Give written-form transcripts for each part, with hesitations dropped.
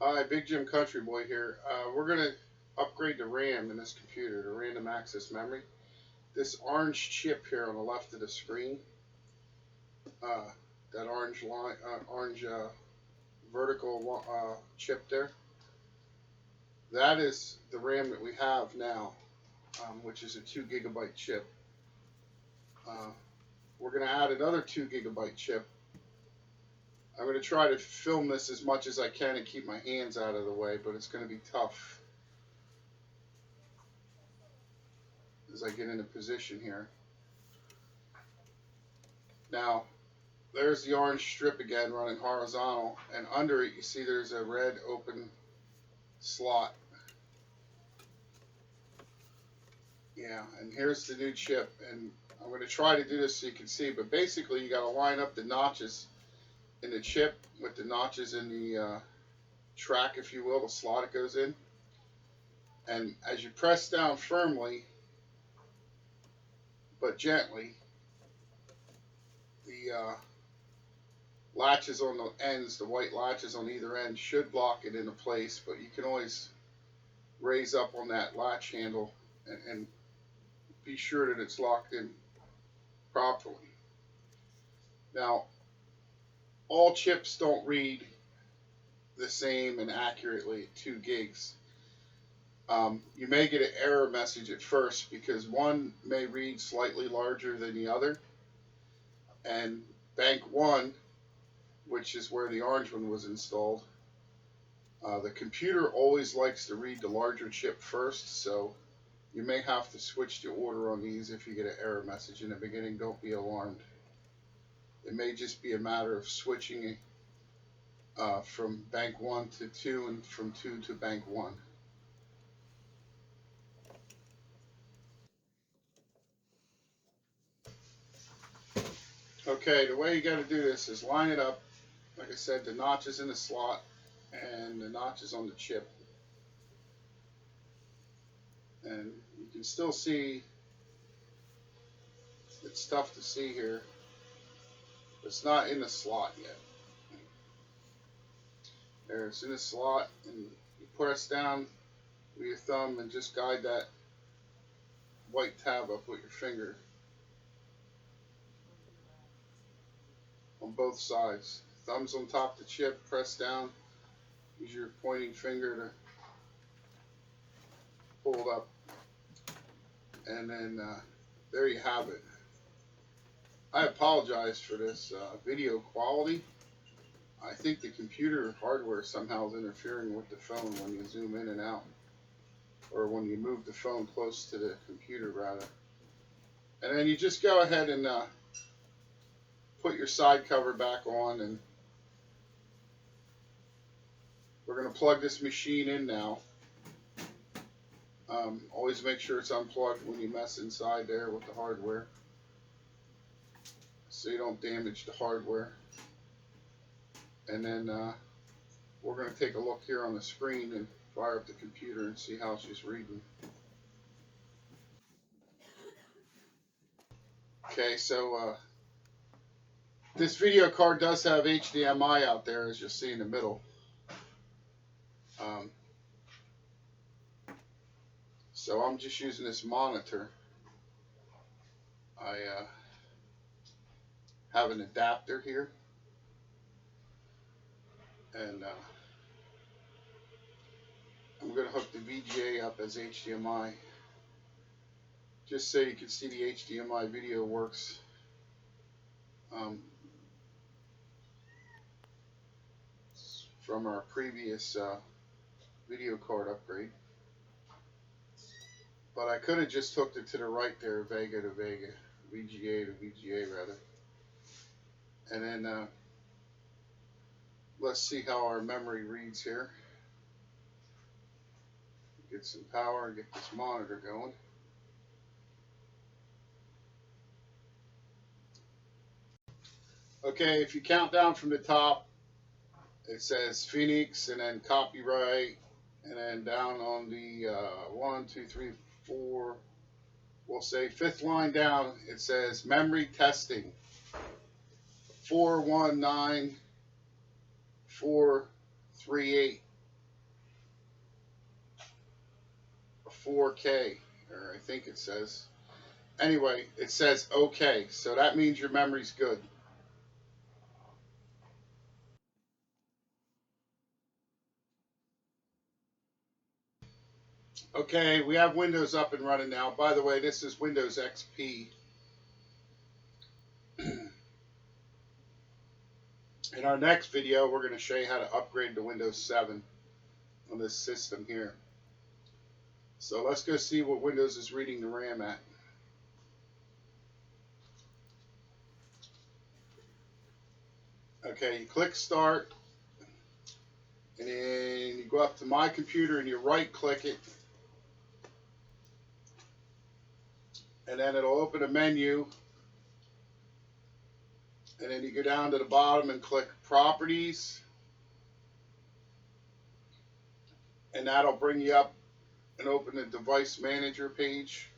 Hi, Big Jim Country Boy here. We're going to upgrade the RAM in this computer to random access memory. This orange chip here on the left of the screen, uh, that orange line, orange vertical chip there, that is the RAM that we have now, which is a 2 GB chip. Uh, we're going to add another 2 GB chip. I'm going to try to film this as much as I can and keep my hands out of the way, but it's going to be tough as I get into position here. Now, there's the orange strip again running horizontal, and under it you see there's a red open slot. Yeah, and here's the new chip, and I'm going to try to do this so you can see, but basically you got to line up the notches in the chip with the notches in the track, if you will, the slot it goes in. And as you press down firmly but gently, the latches on the ends, the white latches on either end, should lock it into place, but you can always raise up on that latch handle and be sure that it's locked in properly. Now, all chips don't read the same and accurately at 2 gigs. You may get an error message at first because one may read slightly larger than the other, and bank 1, which is where the orange one was installed, the computer always likes to read the larger chip first, so you may have to switch the order on these if you get an error message in the beginning. Don't be alarmed. It may just be a matter of switching from bank 1 to 2 and from 2 to bank 1. Okay, the way you got to do this is line it up. Like I said, the notches in the slot and the notches on the chip. And you can still see, it's tough to see here. It's not in the slot yet. There, it's in the slot, and you press down with your thumb and just guide that white tab up with your finger on both sides. Thumb's on top of the chip, press down, use your pointing finger to pull it up, and then there you have it. I apologize for this video quality. I think the computer hardware somehow is interfering with the phone when you zoom in and out, or when you move the phone close to the computer rather. And then you just go ahead and put your side cover back on, and we're going to plug this machine in now. Always make sure it's unplugged when you mess inside there with the hardware, so you don't damage the hardware. And then we're going to take a look here on the screen and fire up the computer and see how she's reading. Okay, so this video card does have HDMI out there, as you'll see in the middle. So I'm just using this monitor. I have an adapter here, and I'm going to hook the VGA up as HDMI, just so you can see the HDMI video works. From our previous video card upgrade. But I could have just hooked it to the right there, Vega to Vega, VGA to VGA rather. And then let's see how our memory reads here. Get some power and get this monitor going. Okay, if you count down from the top, it says Phoenix and then copyright, and then down on the 1, 2, 3, 4, we'll say 5th line down, it says memory testing 419438. 4K, or I think it says. Anyway, it says OK, so that means your memory's good. Okay, we have Windows up and running now. By the way, this is Windows XP. In our next video, we're going to show you how to upgrade to Windows 7 on this system here. So let's go see what Windows is reading the RAM at. Okay, you click Start, and then you go up to My Computer and you right click it, and then it'll open a menu, and then you go down to the bottom and click Properties, and that'll bring you up and open the Device Manager page.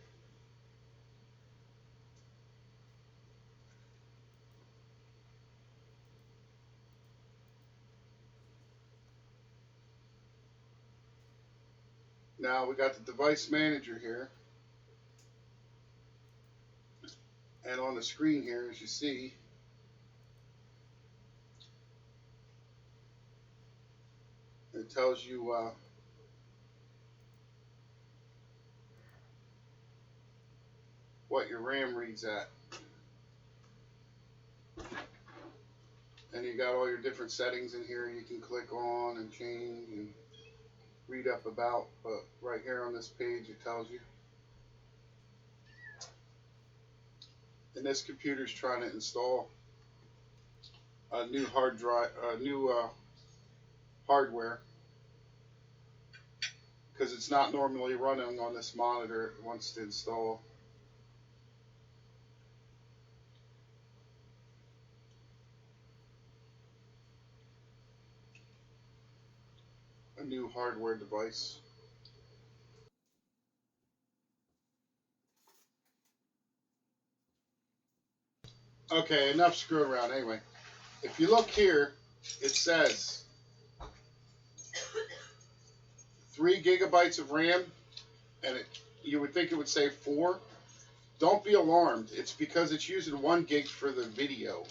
Now we got the Device Manager here, and on the screen here, as you see, it tells you what your RAM reads at. And you got all your different settings in here you can click on and change and read up about, but right here on this page it tells you. And this computer's trying to install a new hard drive, hardware, because it's not normally running on this monitor. It wants to install a new hardware device. Okay, enough screwing around. Anyway, if you look here, it says 3 gigabytes of RAM, and you would think it would say 4. Don't be alarmed. It's because it's using 1 gig for the video.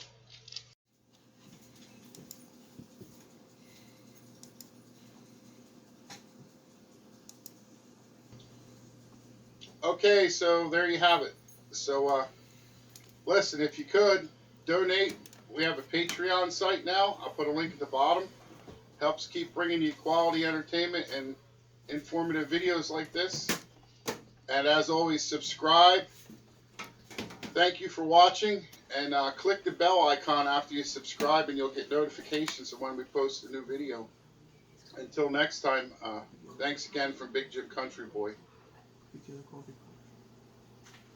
Okay, so there you have it. So, listen, if you could, donate. We have a Patreon site now. I'll put a link at the bottom. Helps keep bringing you quality entertainment and informative videos like this. And as always, subscribe. Thank you for watching. And click the bell icon after you subscribe, and you'll get notifications of when we post a new video. Until next time, thanks again from Big Jim Country Boy.